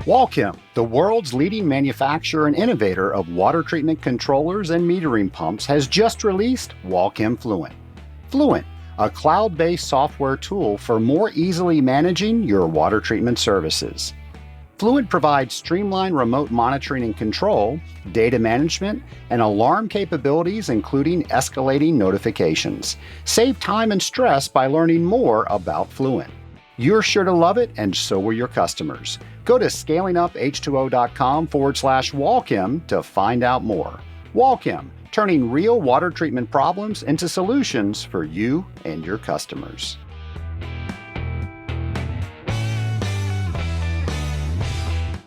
Walchem, the world's leading manufacturer and innovator of water treatment controllers and metering pumps, has just released Walchem Fluent. Fluent, a cloud-based software tool for more easily managing your water treatment services. Fluent provides streamlined remote monitoring and control, data management, and alarm capabilities, including escalating notifications. Save time and stress by learning more about Fluent. You're sure to love it, and so will your customers. Go to scalinguph2o.com/Walchem to find out more. Walchem, turning real water treatment problems into solutions for you and your customers.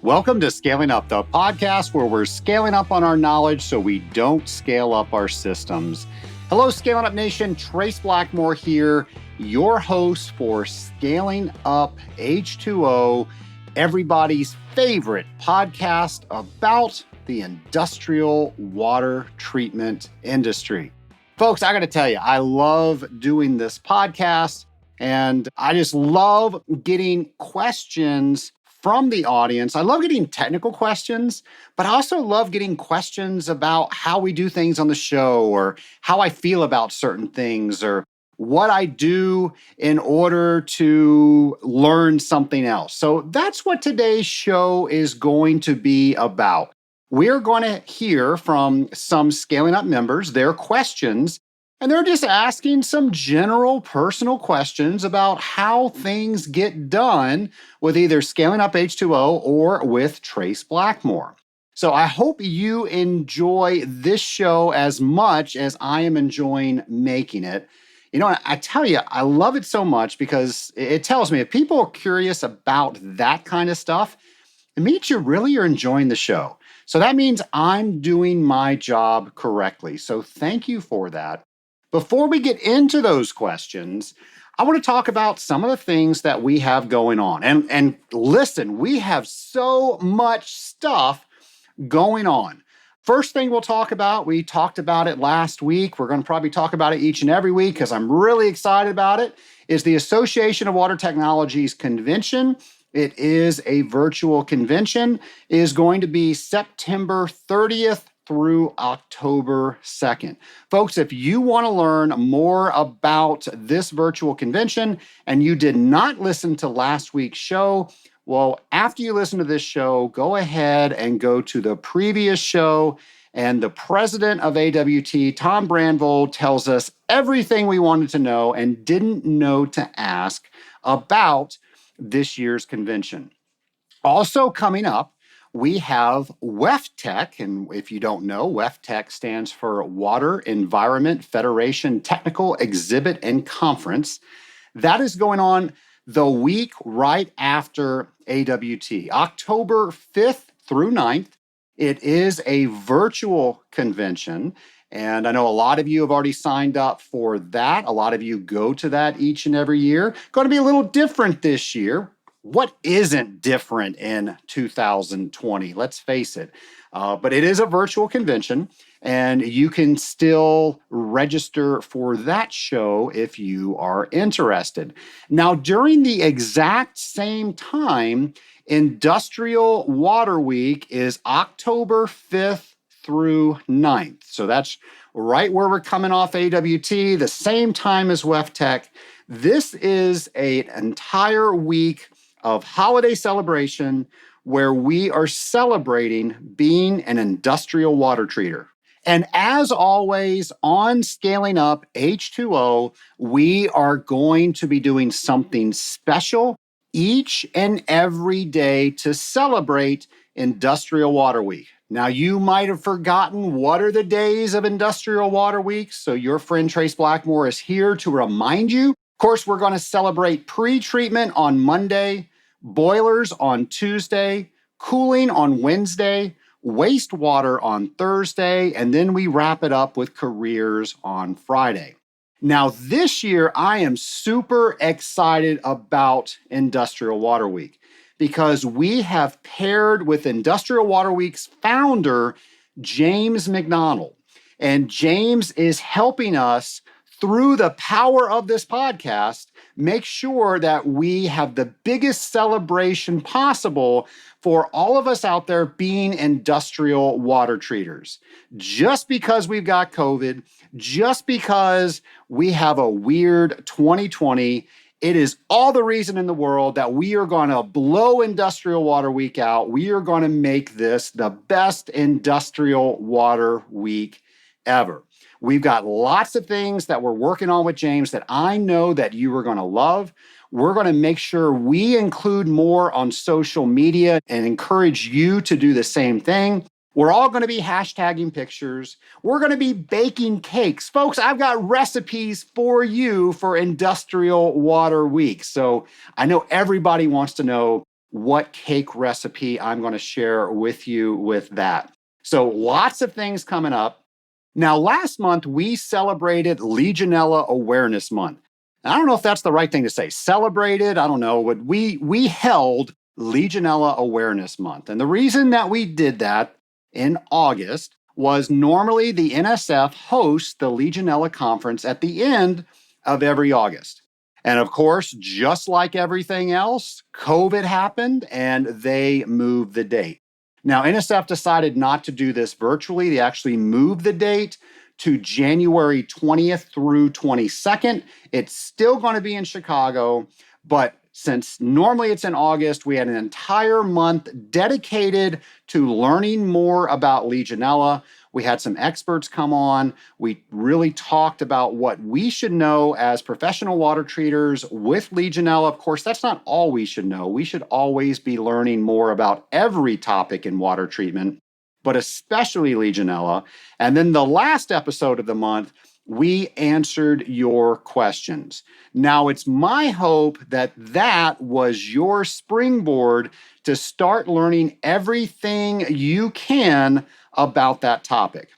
Welcome to Scaling Up, the podcast where we're scaling up on our knowledge so we don't scale up our systems. Hello, Scaling Up Nation. Trace Blackmore here, your host for Scaling Up H2O, everybody's favorite podcast about the industrial water treatment industry. Folks, I got to tell you, I love doing this podcast, and I just love getting questions from the audience. I love getting technical questions, but I also love getting questions about how we do things on the show, or how I feel about certain things, or what I do in order to learn something else. So that's what today's show is going to be about. We're going to hear from some Scaling Up members, their questions, and they're just asking some general personal questions about how things get done with either Scaling Up H2O or with Trace Blackmore. So I hope you enjoy this show as much as I am enjoying making it. You know, I tell you, I love it so much because it tells me if people are curious about that kind of stuff, it means you really are enjoying the show. So that means I'm doing my job correctly. So thank you for that. Before we get into those questions, I want to talk about some of the things that we have going on. And listen, we have so much stuff going on. First thing we'll talk about, we talked about it last week. We're going to probably talk about it each and every week because I'm really excited about it, is the Association of Water Technologies Convention. It is a virtual convention. It is going to be September 30th through October 2nd. Folks, if you want to learn more about this virtual convention and you did not listen to last week's show, well, after you listen to this show, go ahead and go to the previous show, and the president of AWT, Tom Brandvold, tells us everything we wanted to know and didn't know to ask about this year's convention. Also coming up, we have WEFTEC, and if you don't know, WEFTEC stands for Water Environment Federation Technical Exhibit and Conference. That is going on the week right after AWT, October 5th through 9th. It is a virtual convention, and I know a lot of you have already signed up for that. A lot of you go to that each and every year. Going to be a little different this year. What isn't different in 2020? Let's face it. But it is a virtual convention, and you can still register for that show if you are interested. Now, during the exact same time, Industrial Water Week is October 5th through 9th. So that's right where we're coming off AWT, the same time as WEFTEC. This is an entire week of holiday celebration where we are celebrating being an industrial water treater. And as always, on Scaling Up H2O, we are going to be doing something special each and every day to celebrate Industrial Water Week. Now, you might have forgotten what are the days of Industrial Water Week, so your friend Trace Blackmore is here to remind you. Of course, we're going to celebrate pre-treatment on Monday, boilers on Tuesday, cooling on Wednesday, wastewater on Thursday, and then we wrap it up with careers on Friday. Now, this year, I am super excited about Industrial Water Week because we have paired with Industrial Water Week's founder, James McDonald. And James is helping us through the power of this podcast, make sure that we have the biggest celebration possible for all of us out there being industrial water treaters. Just because we've got COVID, just because we have a weird 2020, it is all the reason in the world that we are going to blow Industrial Water Week out. We are going to make this the best Industrial Water Week ever. We've got lots of things that we're working on with James that I know that you are going to love. We're going to make sure we include more on social media and encourage you to do the same thing. We're all going to be hashtagging pictures. We're going to be baking cakes. Folks, I've got recipes for you for Industrial Water Week. So I know everybody wants to know what cake recipe I'm going to share with you with that. So lots of things coming up. Now, last month, we celebrated Legionella Awareness Month. I don't know if that's the right thing to say. Celebrated, I don't know. But we held Legionella Awareness Month. And the reason that we did that in August was normally the NSF hosts the Legionella Conference at the end of every August. And of course, just like everything else, COVID happened and they moved the date. Now, NSF decided not to do this virtually. They actually moved the date to January 20th through 22nd. It's still going to be in Chicago, but since normally it's in August, we had an entire month dedicated to learning more about Legionella. We had some experts come on. We really talked about what we should know as professional water treaters with Legionella. Of course, that's not all we should know. We should always be learning more about every topic in water treatment, but especially Legionella. And then the last episode of the month, we answered your questions. Now, it's my hope that that was your springboard to start learning everything you can about that topic.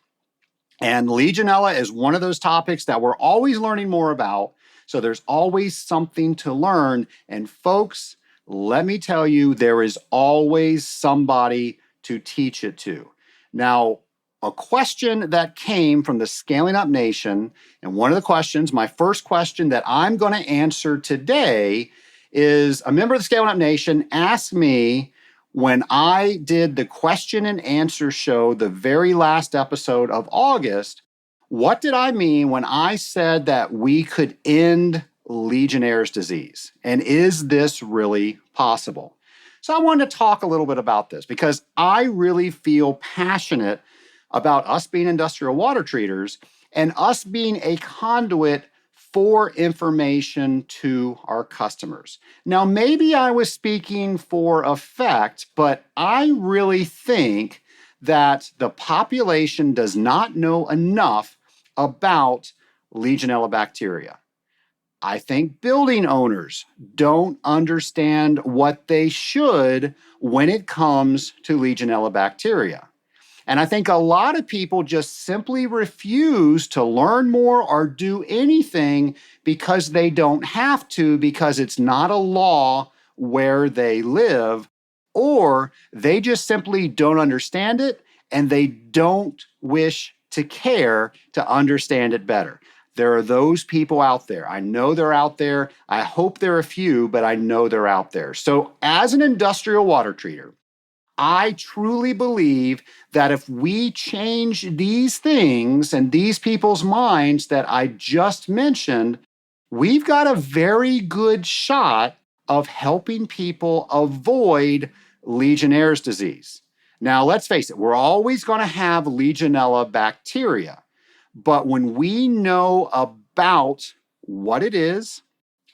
And Legionella is one of those topics that we're always learning more about. So there's always something to learn. And folks, let me tell you, there is always somebody to teach it to. Now, a question that came from the Scaling Up Nation, and one of the questions, my first question that I'm going to answer today is a member of the Scaling Up Nation asked me when I did the question and answer show, the very last episode of August, what did I mean when I said that we could end Legionnaire's disease? And is this really possible? So I wanted to talk a little bit about this because I really feel passionate about us being industrial water treaters and us being a conduit for information to our customers. Now, maybe I was speaking for effect, but I really think that the population does not know enough about Legionella bacteria. I think building owners don't understand what they should when it comes to Legionella bacteria. And I think a lot of people just simply refuse to learn more or do anything because they don't have to, because it's not a law where they live, or they just simply don't understand it and they don't wish to care to understand it better. There are those people out there. I know they're out there. I hope they're a few, but I know they're out there. So as an industrial water treater, I truly believe that if we change these things and these people's minds that I just mentioned, we've got a very good shot of helping people avoid Legionnaire's disease. Now, let's face it, we're always going to have Legionella bacteria, but when we know about what it is,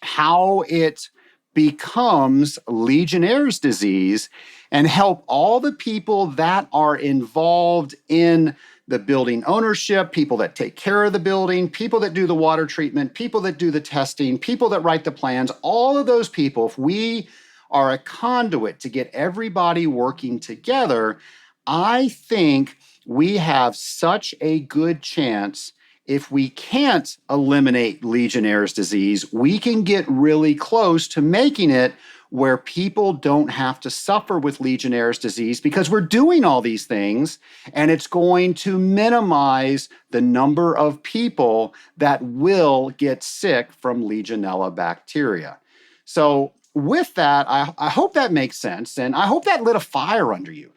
how it becomes Legionnaire's disease, and help all the people that are involved in the building ownership, people that take care of the building, people that do the water treatment, people that do the testing, people that write the plans, all of those people, if we are a conduit to get everybody working together, I think we have such a good chance. If we can't eliminate Legionnaire's disease, we can get really close to making it where people don't have to suffer with Legionnaire's disease because we're doing all these things, and it's going to minimize the number of people that will get sick from Legionella bacteria. So with that, I hope that makes sense, and I hope that lit a fire under you.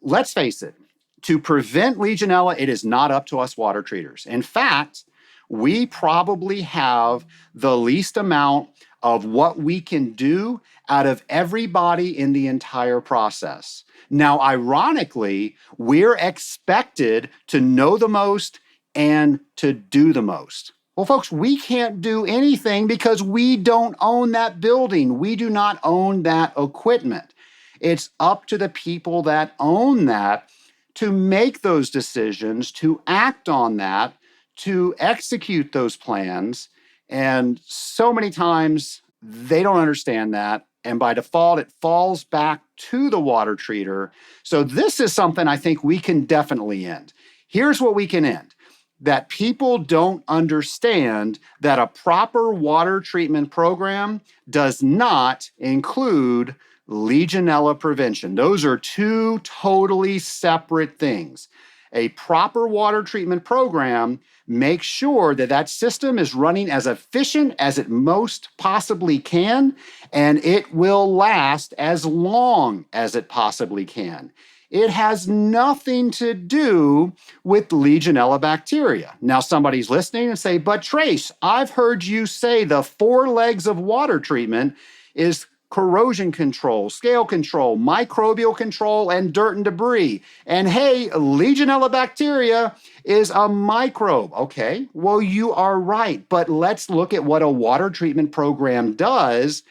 Let's face it, to prevent Legionella, it is not up to us water treaters. In fact, we probably have the least amount of what we can do out of everybody in the entire process. Now, ironically, we're expected to know the most and to do the most. Well, folks, we can't do anything because we don't own that building. We do not own that equipment. It's up to the people that own that to make those decisions, to act on that, to execute those plans. And so many times they don't understand that. And by default, it falls back to the water treater. So this is something I think we can definitely end. Here's what we can end. That people don't understand that a proper water treatment program does not include Legionella prevention. Those are two totally separate things. A proper water treatment program makes sure that that system is running as efficient as it most possibly can, and it will last as long as it possibly can. It has nothing to do with Legionella bacteria. Now, somebody's listening and say, but Trace, I've heard you say the 4 legs of water treatment is corrosion control, scale control, microbial control, and dirt and debris. And hey, Legionella bacteria is a microbe. Okay, well, you are right. But let's look at what a water treatment program does.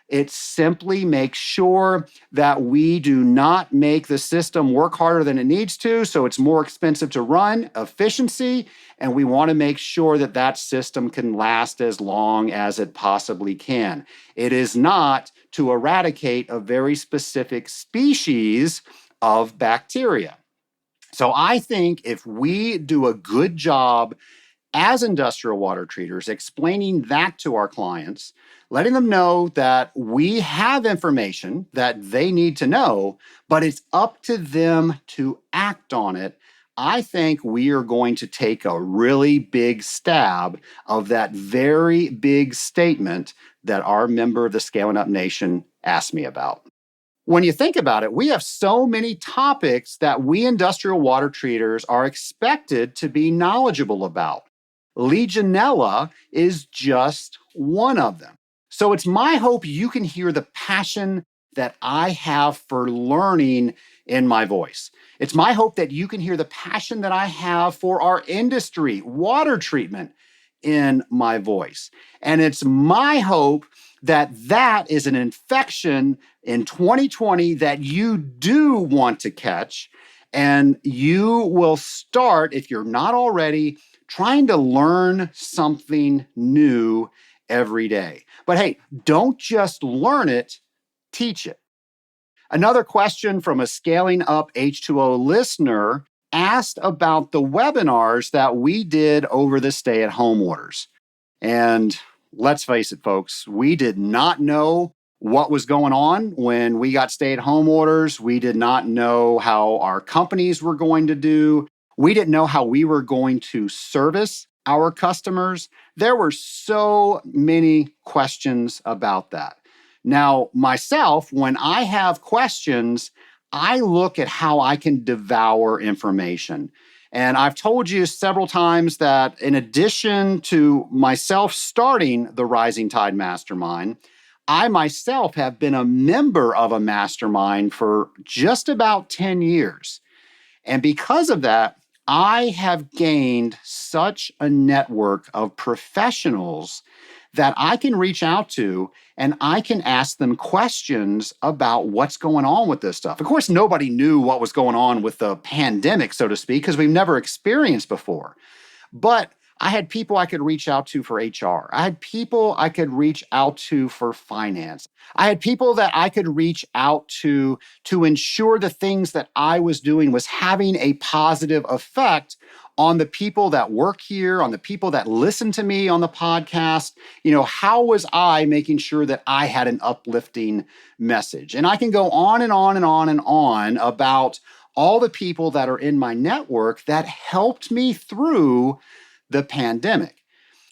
It simply makes sure that we do not make the system work harder than it needs to, so it's more expensive to run, efficiency, and we want to make sure that that system can last as long as it possibly can. It is not to eradicate a very specific species of bacteria. So I think if we do a good job as industrial water treaters, explaining that to our clients, letting them know that we have information that they need to know, but it's up to them to act on it, I think we are going to take a really big stab of that very big statement that our member of the Scaling Up Nation asked me about. When you think about it, we have so many topics that we industrial water treaters are expected to be knowledgeable about. Legionella is just one of them. So it's my hope you can hear the passion that I have for learning in my voice. It's my hope that you can hear the passion that I have for our industry, water treatment, in my voice. And it's my hope that that is an infection in 2020 that you do want to catch, and you will start, if you're not already, trying to learn something new every day. But hey, don't just learn it, teach it. Another question from a Scaling Up H2O listener asked about the webinars that we did over the stay-at-home orders. And let's face it, folks, we did not know what was going on when we got stay-at-home orders. We did not know how our companies were going to do. We didn't know how we were going to service our customers. There were so many questions about that. Now, myself, when I have questions, I look at how I can devour information. And I've told you several times that in addition to myself starting the Rising Tide Mastermind, I myself have been a member of a mastermind for just about 10 years. And because of that, I have gained such a network of professionals that I can reach out to and I can ask them questions about what's going on with this stuff. Of course, nobody knew what was going on with the pandemic, so to speak, because we've never experienced before. But I had people I could reach out to for HR. I had people I could reach out to for finance. I had people that I could reach out to ensure the things that I was doing was having a positive effect on the people that work here, on the people that listen to me on the podcast. How was I making sure that I had an uplifting message? And I can go on and on and on and on about all the people that are in my network that helped me through the pandemic.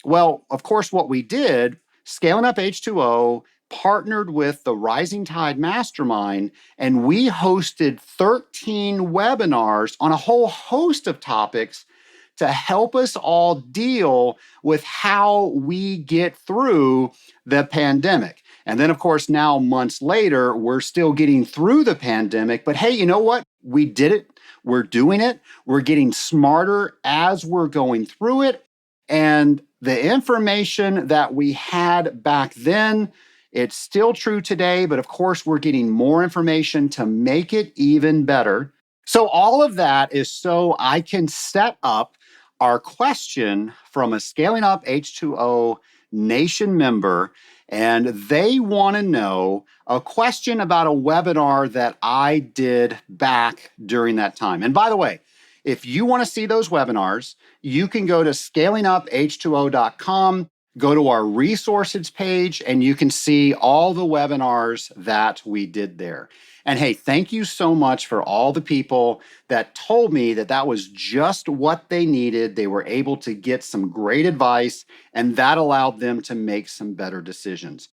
Well, of course, what we did, Scaling Up H2O partnered with the Rising Tide Mastermind, and we hosted 13 webinars on a whole host of topics to help us all deal with how we get through the pandemic. And then, of course, now months later, we're still getting through the pandemic. But hey, you know what? We did it. We're doing it. We're getting smarter as we're going through it. And the information that we had back then, it's still true today, but of course, we're getting more information to make it even better. So all of that is so I can set up our question from a Scaling Up H2O Nation member, and they want to know a question about a webinar that I did back during that time. And by the way, if you want to see those webinars, you can go to scalinguph2o.com, go to our resources page, and you can see all the webinars that we did there. And hey, thank you so much for all the people that told me that that was just what they needed. They were able to get some great advice, and that allowed them to make some better decisions.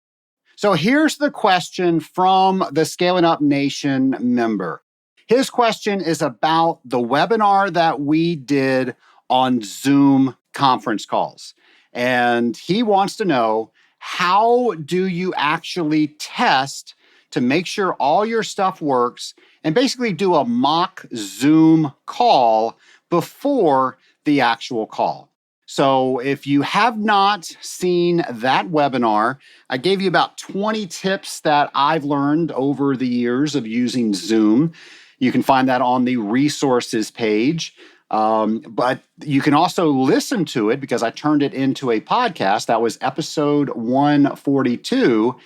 So here's the question from the Scaling Up Nation member. His question is about the webinar that we did on Zoom conference calls. And he wants to know, how do you actually test to make sure all your stuff works and basically do a mock Zoom call before the actual call? So if you have not seen that webinar, I gave you about 20 tips that I've learned over the years of using Zoom. You can find that on the resources page. But you can also listen to it because I turned it into a podcast. That was episode 142.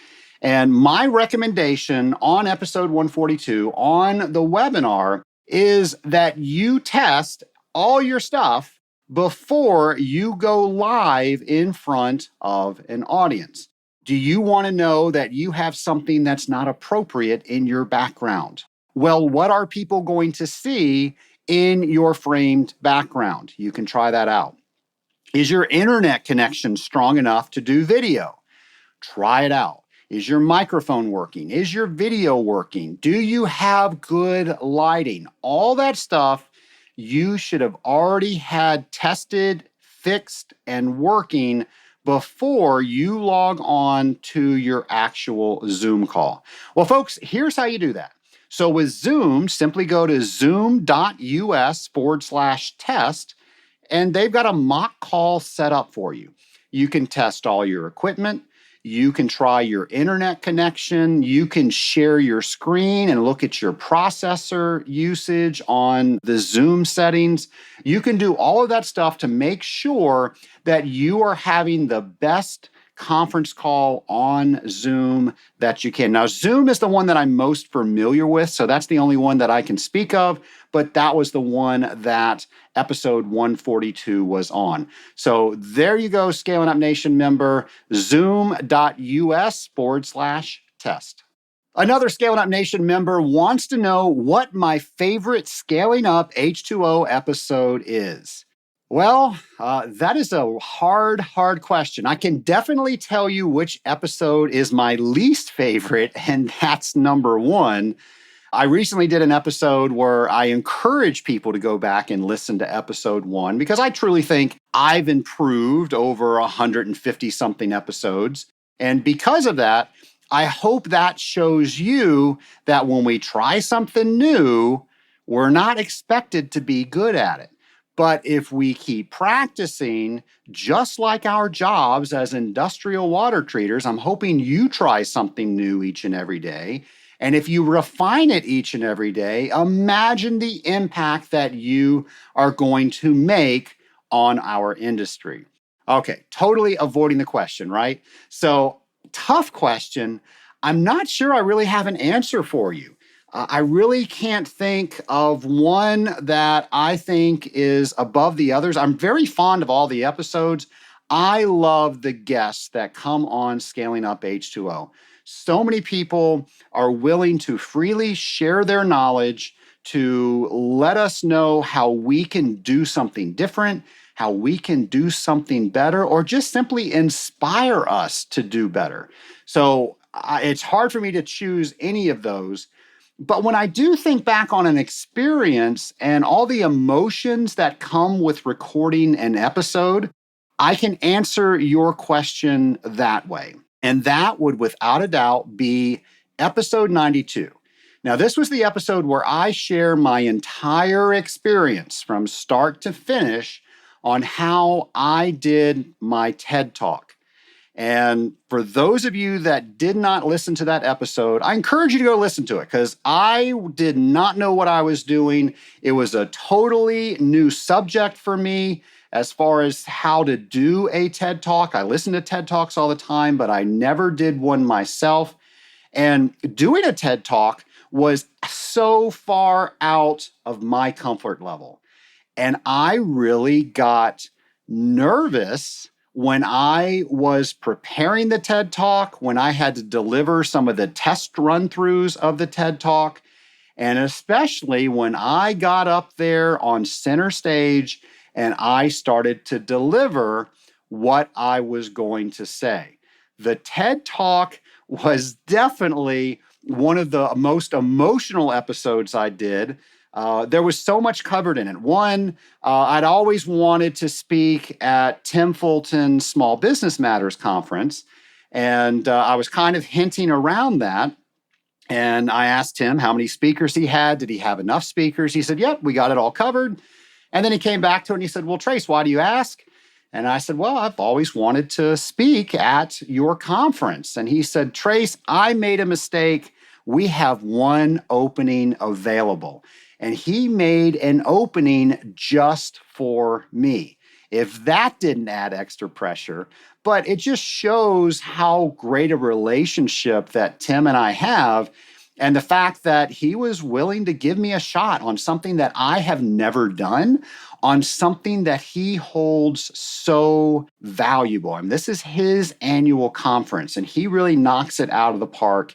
And my recommendation on episode 142 on the webinar is that you test all your stuff before you go live in front of an audience. Do you want to know that you have something that's not appropriate in your background? Well, what are people going to see in your framed background? You can try that out. Is your internet connection strong enough to do video? Try it out. Is your microphone working? Is your video working? Do you have good lighting? All that stuff you should have already had tested, fixed, and working before you log on to your actual Zoom call. Well, folks, here's how you do that. So with Zoom, simply go to zoom.us/test, and they've got a mock call set up for you. You can test all your equipment. You can try your internet connection. You can share your screen and look at your processor usage on the Zoom settings. You can do all of that stuff to make sure that you are having the best conference call on Zoom that you can. Now, Zoom is the one that I'm most familiar with, so that's the only one that I can speak of, but that was the one that episode 142 was on. So there you go, Scaling Up Nation member, zoom.us/test. Another Scaling Up Nation member wants to know what my favorite Scaling Up H2O episode is. Well, that is a hard question. I can definitely tell you which episode is my least favorite, and that's number 1. I recently did an episode where I encourage people to go back and listen to episode 1 because I truly think I've improved over 150 something episodes. And because of that, I hope that shows you that when we try something new, we're not expected to be good at it. But if we keep practicing, just like our jobs as industrial water treaters, I'm hoping you try something new each and every day. And if you refine it each and every day, imagine the impact that you are going to make on our industry. Okay, totally avoiding the question, right? So, tough question. I'm not sure I really have an answer for you. I really can't think of one that I think is above the others. I'm very fond of all the episodes. I love the guests that come on Scaling Up H2O. So many people are willing to freely share their knowledge, to let us know how we can do something different, how we can do something better, or just simply inspire us to do better. So it's hard for me to choose any of those. But when I do think back on an experience and all the emotions that come with recording an episode, I can answer your question that way. And that would, without a doubt, be episode 92. Now, this was the episode where I share my entire experience from start to finish on how I did my TED Talk. And for those of you that did not listen to that episode, I encourage you to go listen to it because I did not know what I was doing. It was a totally new subject for me as far as how to do a TED Talk. I listen to TED Talks all the time, but I never did one myself. And doing a TED Talk was so far out of my comfort level. And I really got nervous when I was preparing the TED Talk, when I had to deliver some of the test run-throughs of the TED Talk, and especially when I got up there on center stage and I started to deliver what I was going to say. The TED Talk was definitely one of the most emotional episodes I did. There was so much covered in it. One, I'd always wanted to speak at Tim Fulton's Small Business Matters conference, and I was kind of hinting around that. And I asked him how many speakers he had. Did he have enough speakers? He said, yep, we got it all covered. And then he came back to it and he said, well, Trace, why do you ask? And I said, well, I've always wanted to speak at your conference. And he said, Trace, I made a mistake. We have one opening available. And he made an opening just for me. If that didn't add extra pressure, but it just shows how great a relationship that Tim and I have, and the fact that he was willing to give me a shot on something that I have never done, on something that he holds so valuable. I mean, this is his annual conference, and he really knocks it out of the park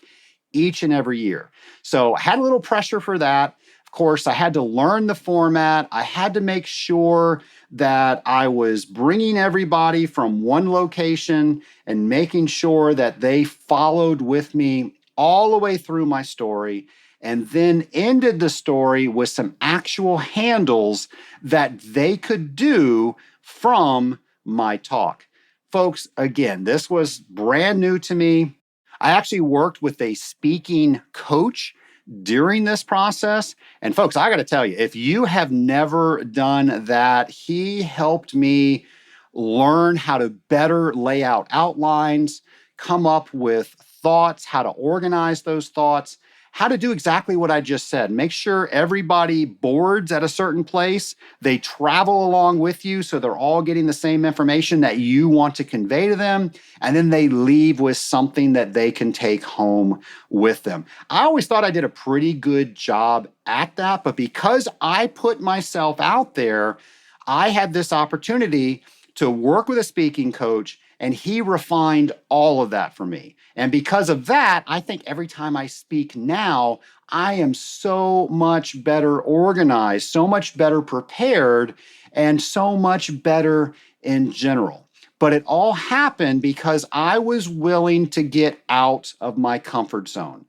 each and every year. So I had a little pressure for that. Of course, I had to learn the format. I had to make sure that I was bringing everybody from one location and making sure that they followed with me all the way through my story, and then ended the story with some actual handles that they could do from my talk. Folks, again, this was brand new to me. I actually worked with a speaking coach during this process. And folks, I got to tell you, if you have never done that, he helped me learn how to better lay out outlines, come up with thoughts, how to organize those thoughts, how to do exactly what I just said. Make sure everybody boards at a certain place. They travel along with you so they're all getting the same information that you want to convey to them. And then they leave with something that they can take home with them. I always thought I did a pretty good job at that, but because I put myself out there, I had this opportunity to work with a speaking coach, and he refined all of that for me. And because of that, I think every time I speak now, I am so much better organized, so much better prepared, and so much better in general. But it all happened because I was willing to get out of my comfort zone.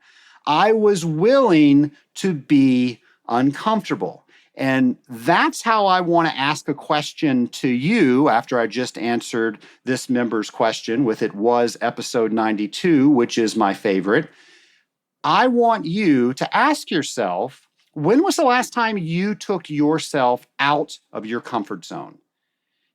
I was willing to be uncomfortable. And that's how I want to ask a question to you after I just answered this member's question with it was episode 92, which is my favorite. I want you to ask yourself, when was the last time you took yourself out of your comfort zone?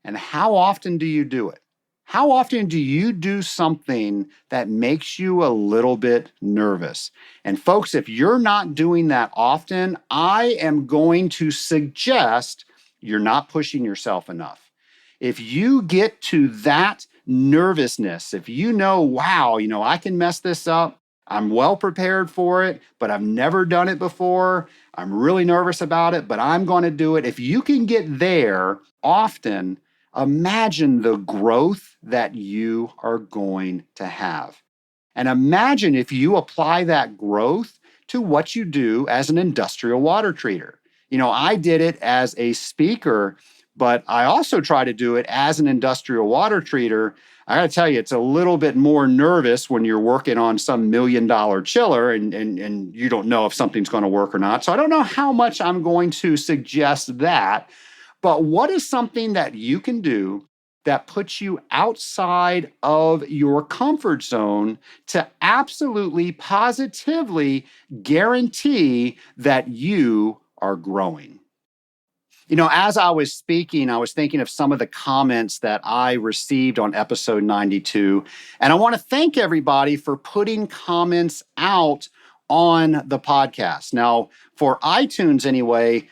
And how often do you do it? How often do you do something that makes you a little bit nervous? And folks, if you're not doing that often, I am going to suggest you're not pushing yourself enough. If you get to that nervousness, if you know, wow, I can mess this up, I'm well prepared for it, but I've never done it before. I'm really nervous about it, but I'm going to do it. If you can get there often, imagine the growth that you are going to have. And imagine if you apply that growth to what you do as an industrial water treater. I did it as a speaker, but I also try to do it as an industrial water treater. I got to tell you, it's a little bit more nervous when you're working on some $1 million chiller and you don't know if something's going to work or not. So I don't know how much I'm going to suggest that. But what is something that you can do that puts you outside of your comfort zone to absolutely positively guarantee that you are growing? As I was speaking, I was thinking of some of the comments that I received on episode 92. And I want to thank everybody for putting comments out on the podcast. Now, for iTunes anyway,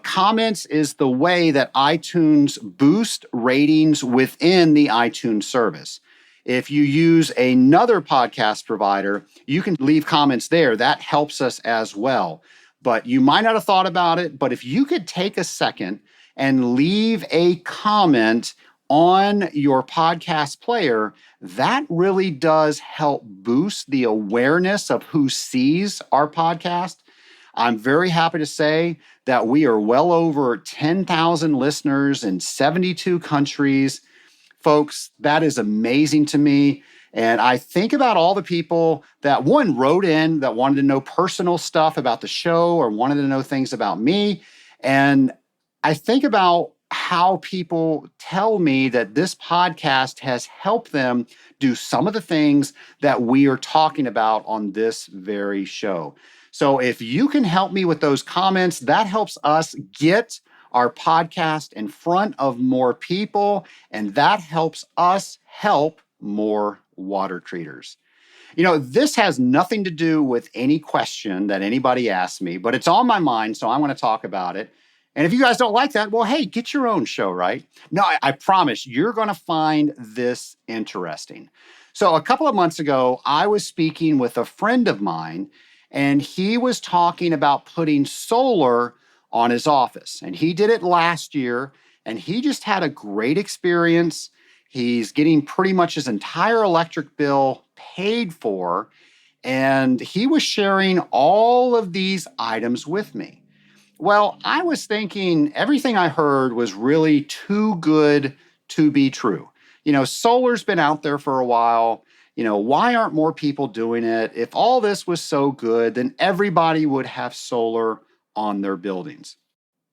comments is the way that iTunes boost ratings within the iTunes service. If you use another podcast provider, you can leave comments there. That helps us as well. But you might not have thought about it, but if you could take a second and leave a comment on your podcast player, that really does help boost the awareness of who sees our podcast. I'm very happy to say that we are well over 10,000 listeners in 72 countries. Folks, that is amazing to me. And I think about all the people that, one, wrote in that wanted to know personal stuff about the show or wanted to know things about me. And I think about how people tell me that this podcast has helped them do some of the things that we are talking about on this very show. So if you can help me with those comments, that helps us get our podcast in front of more people, and that helps us help more water treaters. This has nothing to do with any question that anybody asked me, but it's on my mind, so I want to talk about it. And if you guys don't like that, well, hey, get your own show, right? No, I promise you're going to find this interesting. So a couple of months ago, I was speaking with a friend of mine, and he was talking about putting solar on his office. And he did it last year, and he just had a great experience. He's getting pretty much his entire electric bill paid for, and he was sharing all of these items with me. Well, I was thinking everything I heard was really too good to be true. Solar's been out there for a while. Why aren't more people doing it? If all this was so good, then everybody would have solar on their buildings.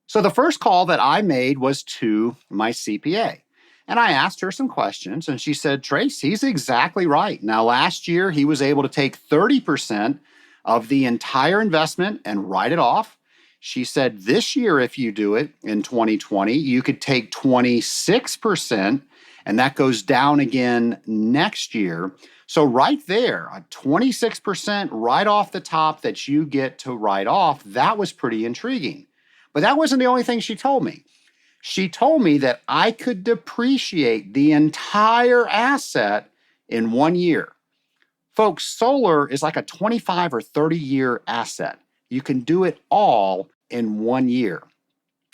So the first call that I made was to my CPA. And I asked her some questions, and she said, Trace, he's exactly right. Now, last year, he was able to take 30% of the entire investment and write it off. She said, this year, if you do it in 2020, you could take 26%, and that goes down again next year. So right there, a 26% right off the top that you get to write off, that was pretty intriguing. But that wasn't the only thing she told me. She told me that I could depreciate the entire asset in 1 year. Folks, solar is like a 25 or 30-year asset. You can do it all in 1 year.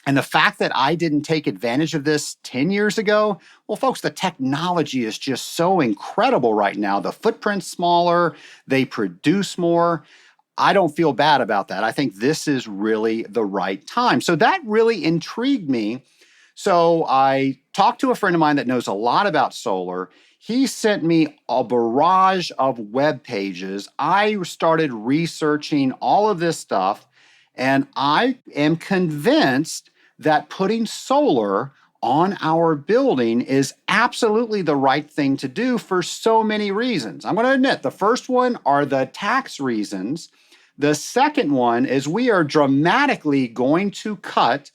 And the fact that I didn't take advantage of this 10 years ago, well, folks, the technology is just so incredible right now. The footprint's smaller, they produce more. I don't feel bad about that. I think this is really the right time. So that really intrigued me. So I talked to a friend of mine that knows a lot about solar. He sent me a barrage of web pages. I started researching all of this stuff, and I am convinced that putting solar on our building is absolutely the right thing to do for so many reasons. I'm going to admit the first one are the tax reasons. The second one is we are dramatically going to cut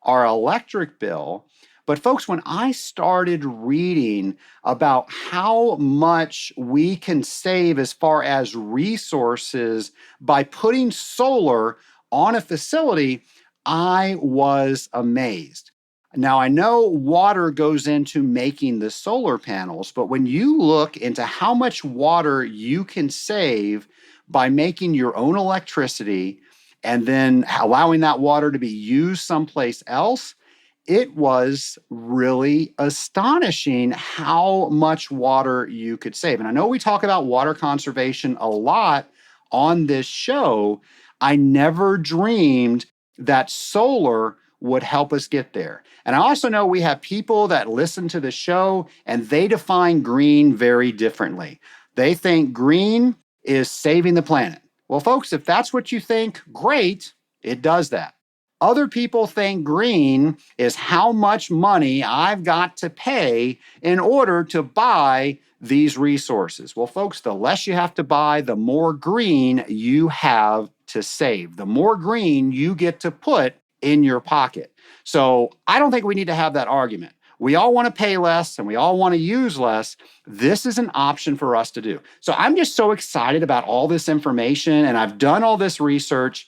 our electric bill. But folks, when I started reading about how much we can save as far as resources by putting solar on a facility, I was amazed. Now, I know water goes into making the solar panels, but when you look into how much water you can save by making your own electricity and then allowing that water to be used someplace else, it was really astonishing how much water you could save. And I know we talk about water conservation a lot on this show. I never dreamed that solar would help us get there. And I also know we have people that listen to the show and they define green very differently. They think green is saving the planet. Well, folks, if that's what you think, great, it does that. Other people think green is how much money I've got to pay in order to buy these resources. Well, folks, the less you have to buy, the more green you have to save, the more green you get to put in your pocket. So I don't think we need to have that argument. We all want to pay less and we all want to use less. This is an option for us to do. So I'm just so excited about all this information, and I've done all this research.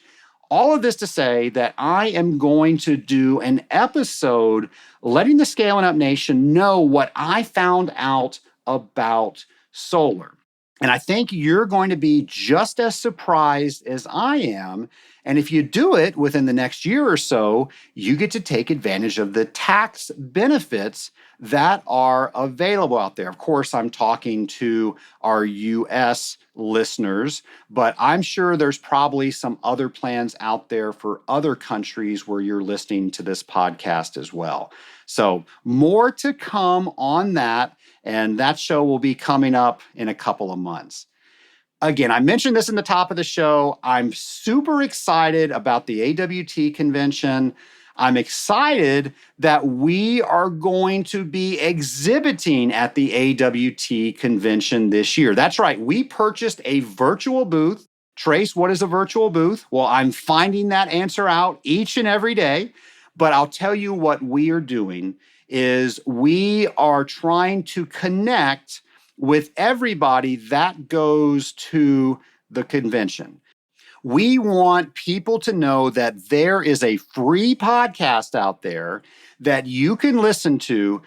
All of this to say that I am going to do an episode letting the Scaling Up Nation know what I found out about solar. And I think you're going to be just as surprised as I am. And if you do it within the next year or so, you get to take advantage of the tax benefits that are available out there. Of course, I'm talking to our US listeners, but I'm sure there's probably some other plans out there for other countries where you're listening to this podcast as well. So, more to come on that, and that show will be coming up in a couple of months. Again, I mentioned this in the top of the show. I'm super excited about the AWT convention. I'm excited that we are going to be exhibiting at the AWT convention this year. That's right, we purchased a virtual booth. Trace, what is a virtual booth? Well, I'm finding that answer out each and every day, but I'll tell you what we are doing is we are trying to connect with everybody that goes to the convention. We want people to know that there is a free podcast out there that you can listen to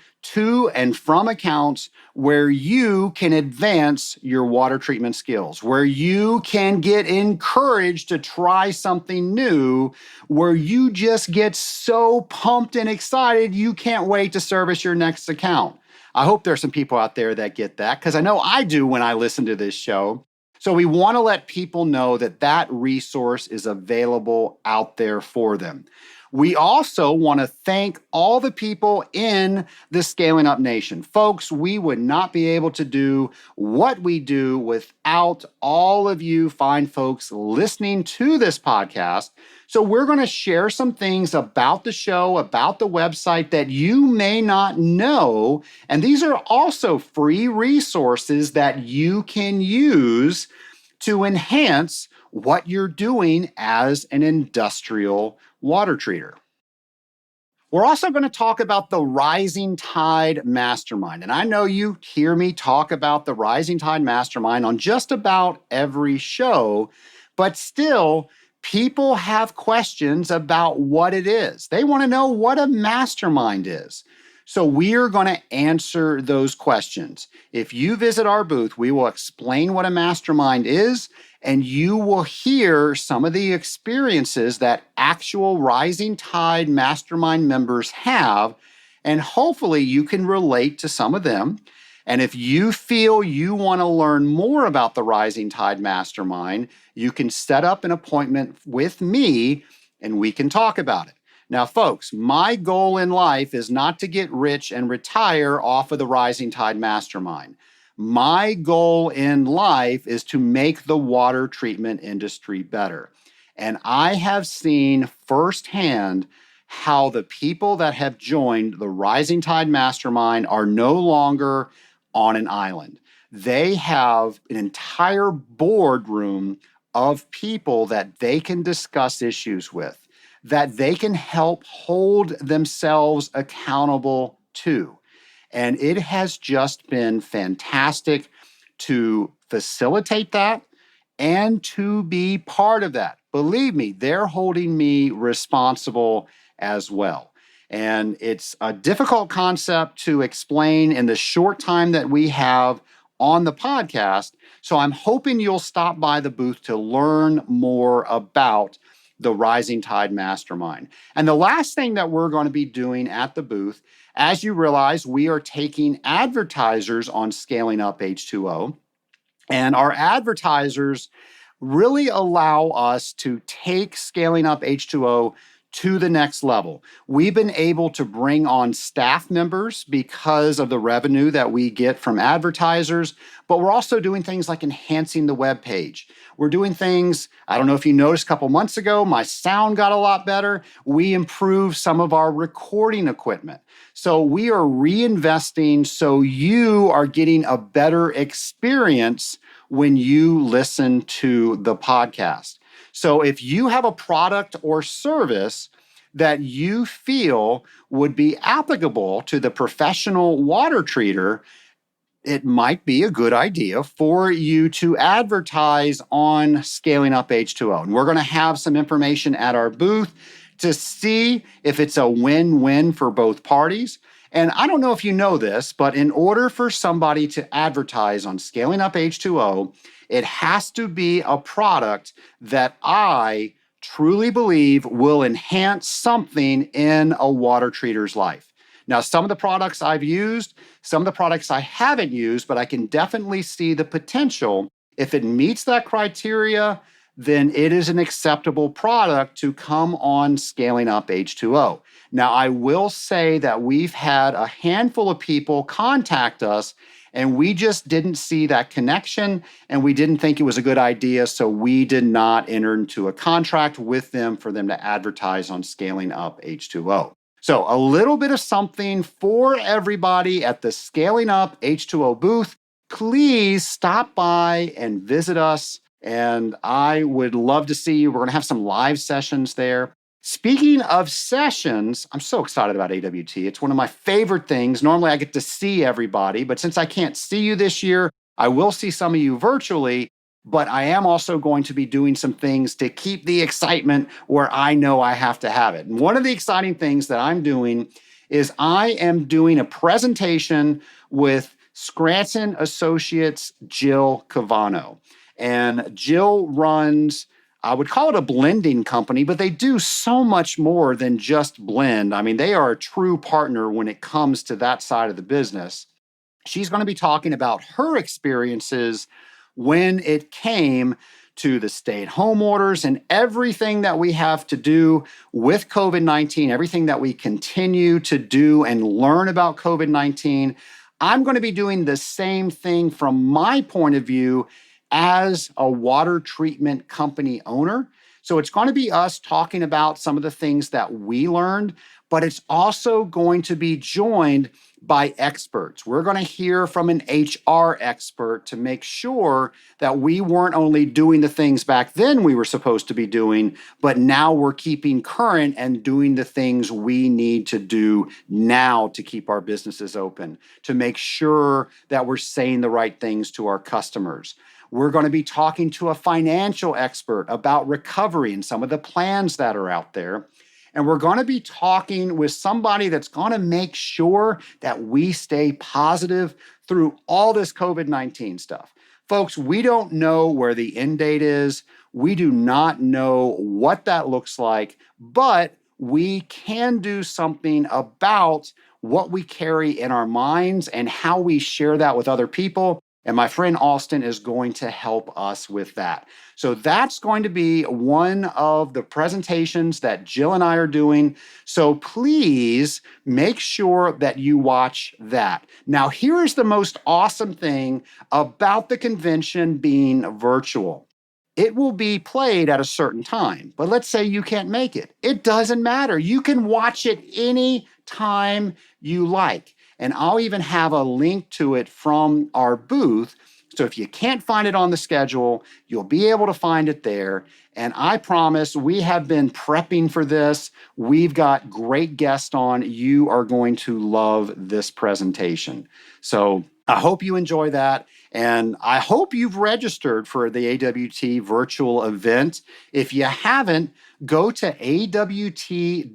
and from accounts where you can advance your water treatment skills, where you can get encouraged to try something new, where you just get so pumped and excited you can't wait to service your next account. I hope there's some people out there that get that, because I know I do when I listen to this show. So we want to let people know that that resource is available out there for them. We also want to thank all the people in the Scaling Up Nation. Folks, we would not be able to do what we do without all of you fine folks listening to this podcast. So we're going to share some things about the show, about the website that you may not know. And these are also free resources that you can use to enhance what you're doing as an industrial water treater. We're also going to talk about the Rising Tide Mastermind. And I know you hear me talk about the Rising Tide Mastermind on just about every show, but still, people have questions about what it is. They want to know what a mastermind is. So we are going to answer those questions. If you visit our booth, we will explain what a mastermind is, and you will hear some of the experiences that actual Rising Tide Mastermind members have, and hopefully you can relate to some of them. And if you feel you want to learn more about the Rising Tide Mastermind, you can set up an appointment with me and we can talk about it. Now, folks, my goal in life is not to get rich and retire off of the Rising Tide Mastermind. My goal in life is to make the water treatment industry better. And I have seen firsthand how the people that have joined the Rising Tide Mastermind are no longer on an island. They have an entire boardroom of people that they can discuss issues with, that they can help hold themselves accountable to. And it has just been fantastic to facilitate that and to be part of that. Believe me, they're holding me responsible as well. And it's a difficult concept to explain in the short time that we have on the podcast. So I'm hoping you'll stop by the booth to learn more about the Rising Tide Mastermind. And the last thing that we're going to be doing at the booth, as you realize, we are taking advertisers on Scaling Up H2O. And our advertisers really allow us to take Scaling Up H2O to the next level. We've been able to bring on staff members because of the revenue that we get from advertisers, but we're also doing things like enhancing the web page. We're doing things, I don't know if you noticed a couple months ago, my sound got a lot better. We improved some of our recording equipment. So we are reinvesting so you are getting a better experience when you listen to the podcast. So if you have a product or service that you feel would be applicable to the professional water treater, it might be a good idea for you to advertise on Scaling Up H2O. And we're going to have some information at our booth to see if it's a win-win for both parties. And I don't know if you know this, but in order for somebody to advertise on Scaling Up H2O, it has to be a product that I truly believe will enhance something in a water treater's life. Now, some of the products I've used, some of the products I haven't used, but I can definitely see the potential. If it meets that criteria, then it is an acceptable product to come on Scaling Up H2O. Now, I will say that we've had a handful of people contact us and we just didn't see that connection and we didn't think it was a good idea. So we did not enter into a contract with them for them to advertise on Scaling Up H2O. So a little bit of something for everybody at the Scaling Up H2O booth. Please stop by and visit us. And I would love to see you. We're going to have some live sessions there. Speaking of sessions, I'm so excited about AWT. It's one of my favorite things. Normally I get to see everybody, but since I can't see you this year, I will see some of you virtually, but I am also going to be doing some things to keep the excitement where I know I have to have it. And one of the exciting things that I'm doing is I am doing a presentation with Scranton Associates Jill Cavano. And Jill runs, I would call it a blending company, but they do so much more than just blend. I mean, they are a true partner when it comes to that side of the business. She's going to be talking about her experiences when it came to the stay-at-home orders and everything that we have to do with COVID-19, everything that we continue to do and learn about COVID-19. I'm going to be doing the same thing from my point of view as a water treatment company owner. So it's going to be us talking about some of the things that we learned, but it's also going to be joined by experts. We're going to hear from an HR expert to make sure that we weren't only doing the things back then we were supposed to be doing, but now we're keeping current and doing the things we need to do now to keep our businesses open, to make sure that we're saying the right things to our customers. We're going to be talking to a financial expert about recovery and some of the plans that are out there. And we're going to be talking with somebody that's going to make sure that we stay positive through all this COVID-19 stuff. Folks, we don't know where the end date is. We do not know what that looks like, but we can do something about what we carry in our minds and how we share that with other people. And my friend Austin is going to help us with that. So that's going to be one of the presentations that Jill and I are doing. So please make sure that you watch that. Now, here is the most awesome thing about the convention being virtual. It will be played at a certain time, but let's say you can't make it. It doesn't matter. You can watch it any time you like. And I'll even have a link to it from our booth. So if you can't find it on the schedule, you'll be able to find it there. And I promise we have been prepping for this. We've got great guests on. You are going to love this presentation. So I hope you enjoy that. And I hope you've registered for the AWT virtual event. If you haven't, go to awt.org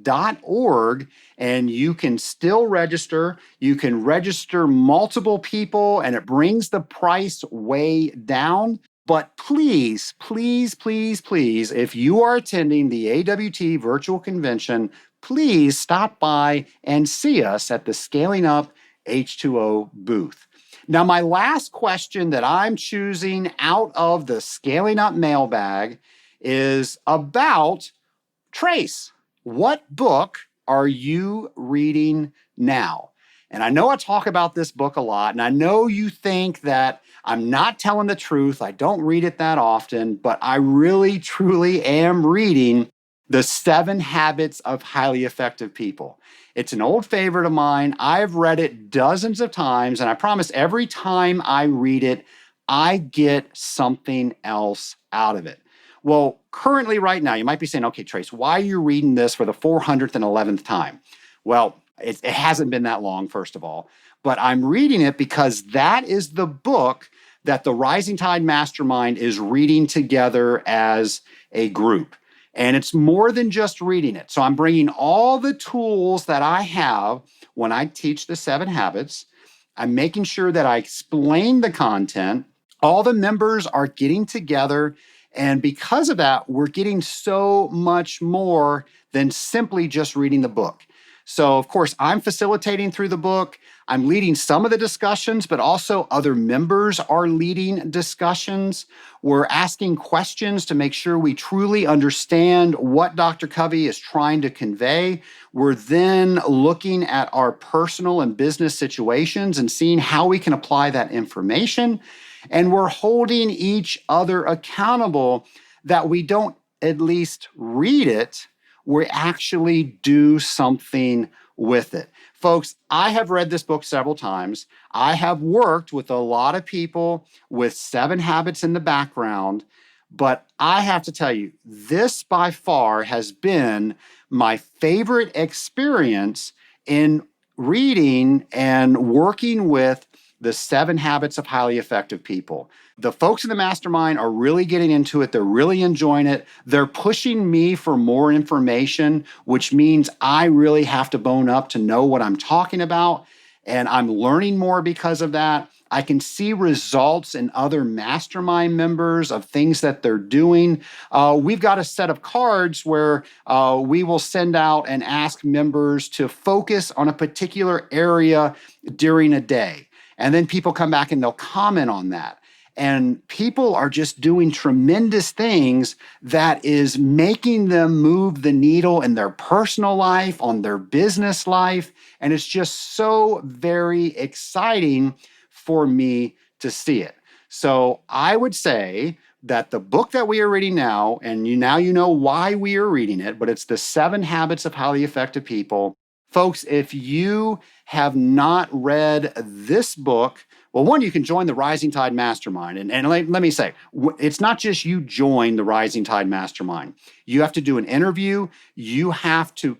and you can still register. You can register multiple people and it brings the price way down. But please, please, please, please, if you are attending the AWT virtual convention, please stop by and see us at the Scaling Up H2O booth. Now, my last question that I'm choosing out of the Scaling Up mailbag is about Trace. What book are you reading now? And I know I talk about this book a lot, and I know you think that I'm not telling the truth. I don't read it that often, but I really, truly am reading The 7 Habits of Highly Effective People. It's an old favorite of mine. I've read it dozens of times, and I promise every time I read it, I get something else out of it. Well, currently, right now, you might be saying, okay, Trace, why are you reading this for the 411th time? Well, it hasn't been that long, first of all, but I'm reading it because that is the book that the Rising Tide Mastermind is reading together as a group. And it's more than just reading it. So I'm bringing all the tools that I have when I teach the 7 habits. I'm making sure that I explain the content. All the members are getting together. And because of that, we're getting so much more than simply just reading the book. So, of course, I'm facilitating through the book. I'm leading some of the discussions, but also other members are leading discussions. We're asking questions to make sure we truly understand what Dr. Covey is trying to convey. We're then looking at our personal and business situations and seeing how we can apply that information. And we're holding each other accountable that we don't at least read it, we actually do something with it. Folks, I have read this book several times. I have worked with a lot of people with 7 habits in the background, but I have to tell you, this by far has been my favorite experience in reading and working with the 7 habits of highly effective people. The folks in the mastermind are really getting into it. They're really enjoying it. They're pushing me for more information, which means I really have to bone up to know what I'm talking about. And I'm learning more because of that. I can see results in other mastermind members of things that they're doing. We've got a set of cards where we will send out and ask members to focus on a particular area during a day. And then people come back and they'll comment on that. And people are just doing tremendous things that is making them move the needle in their personal life, on their business life. And it's just so very exciting for me to see it. So I would say that the book that we are reading now, and now you know why we are reading it, but it's The 7 Habits of Highly Effective People. Folks, if you have not read this book, well, one, you can join the Rising Tide Mastermind. And let me say, it's not just you join the Rising Tide Mastermind. You have to do an interview. You have to,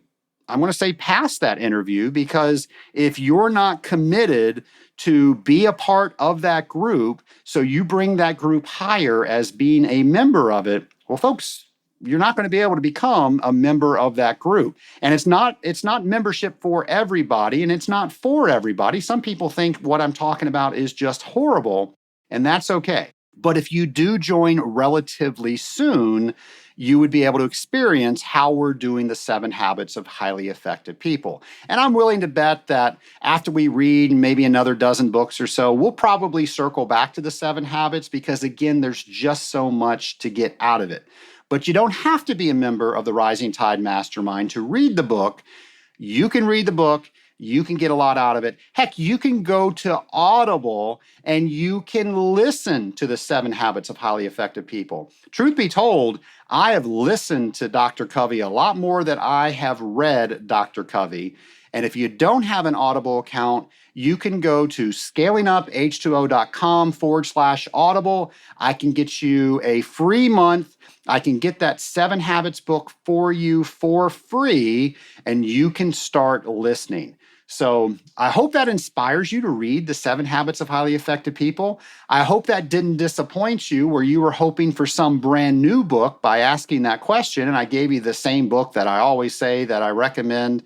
I want to say, pass that interview, because if you're not committed to be a part of that group, so you bring that group higher as being a member of it, well, folks, you're not going to be able to become a member of that group. And it's not membership for everybody, and it's not for everybody. Some people think what I'm talking about is just horrible, and that's okay. But if you do join relatively soon, you would be able to experience how we're doing the 7 habits of highly effective people. And I'm willing to bet that after we read maybe another dozen books or so, we'll probably circle back to the 7 habits, because again, there's just so much to get out of it. But you don't have to be a member of the Rising Tide Mastermind to read the book. You can read the book. You can get a lot out of it. Heck, you can go to Audible and you can listen to the 7 Habits of Highly Effective People. Truth be told, I have listened to Dr. Covey a lot more than I have read Dr. Covey. And if you don't have an Audible account, you can go to scalinguph2o.com/Audible. I can get you a free month. I can get that 7 Habits book for you for free, and you can start listening. So I hope that inspires you to read The 7 Habits of Highly Effective People. I hope that didn't disappoint you where you were hoping for some brand new book by asking that question. And I gave you the same book that I always say that I recommend.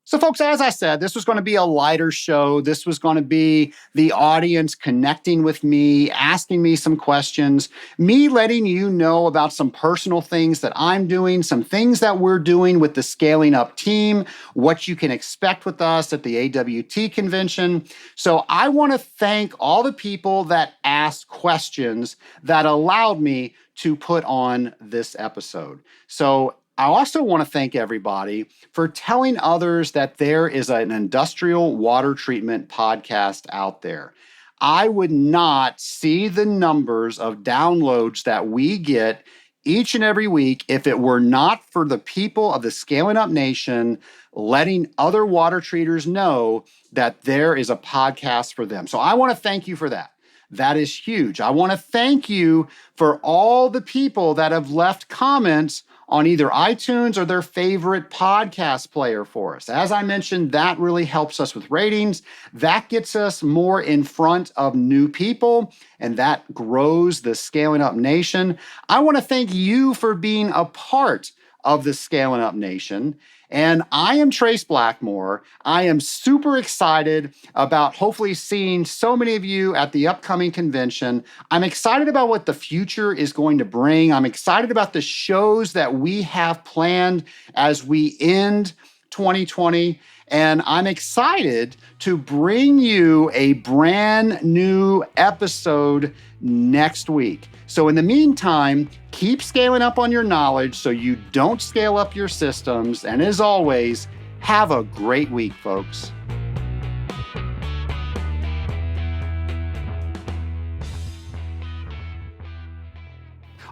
So, folks, as I said, this was going to be a lighter show. This was going to be the audience connecting with me, asking me some questions, me letting you know about some personal things that I'm doing, some things that we're doing with the Scaling Up team, what you can expect with us at the AWT convention. So I want to thank all the people that asked questions that allowed me to put on this episode. So I also want to thank everybody for telling others that there is an industrial water treatment podcast out there. I would not see the numbers of downloads that we get each and every week if it were not for the people of the Scaling Up Nation letting other water treaters know that there is a podcast for them. So I want to thank you for that. That is huge. I want to thank you for all the people that have left comments on either iTunes or their favorite podcast player for us. As I mentioned, that really helps us with ratings. That gets us more in front of new people, and that grows the Scaling Up Nation. I want to thank you for being a part of the Scaling Up Nation. And I am Trace Blackmore. I am super excited about hopefully seeing so many of you at the upcoming convention. I'm excited about what the future is going to bring. I'm excited about the shows that we have planned as we end 2020. And I'm excited to bring you a brand new episode next week. So in the meantime, keep scaling up on your knowledge so you don't scale up your systems. And as always, have a great week, folks.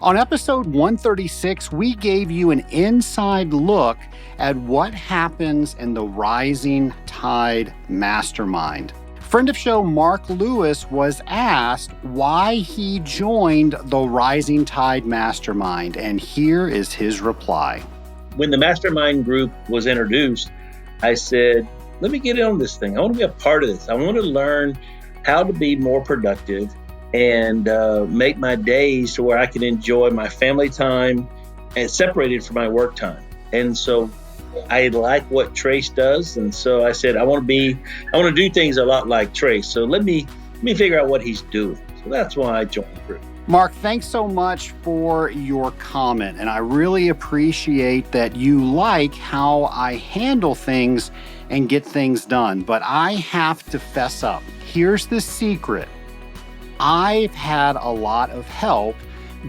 On episode 136, we gave you an inside look at what happens in the Rising Tide Mastermind. Friend of show Mark Lewis was asked why he joined the Rising Tide Mastermind, and here is his reply. When the mastermind group was introduced, I said, let me get in on this thing. I want to be a part of this. I want to learn how to be more productive and make my days to where I can enjoy my family time and separated from my work time. And so I like what Trace does. And so I said, I want to do things a lot like Trace. So let me figure out what he's doing. So that's why I joined the group. Mark, thanks so much for your comment. And I really appreciate that you like how I handle things and get things done. But I have to fess up. Here's the secret. I've had a lot of help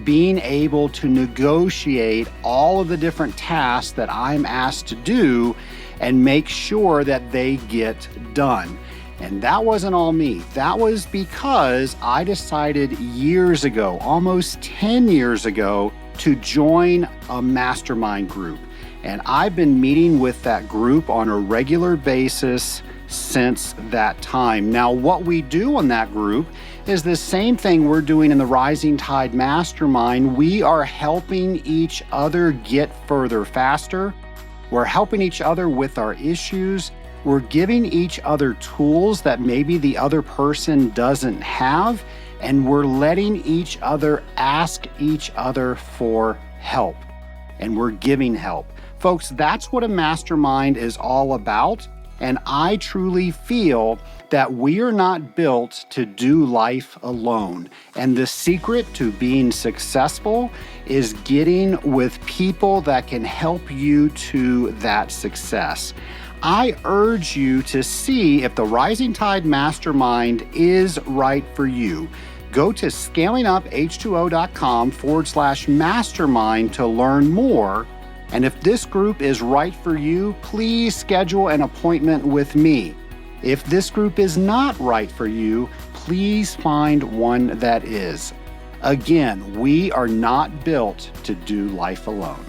being able to negotiate all of the different tasks that I'm asked to do and make sure that they get done. And that wasn't all me. That was because I decided years ago, almost 10 years ago, to join a mastermind group. And I've been meeting with that group on a regular basis since that time. Now, what we do on that group is the same thing we're doing in the Rising Tide Mastermind. We are helping each other get further faster. We're helping each other with our issues. We're giving each other tools that maybe the other person doesn't have, and we're letting each other ask each other for help, and we're giving help. Folks, that's what a mastermind is all about. And I truly feel that we are not built to do life alone. And the secret to being successful is getting with people that can help you to that success. I urge you to see if the Rising Tide Mastermind is right for you. Go to scalinguph2o.com/mastermind to learn more. And if this group is right for you, please schedule an appointment with me. If this group is not right for you, please find one that is. Again, we are not built to do life alone.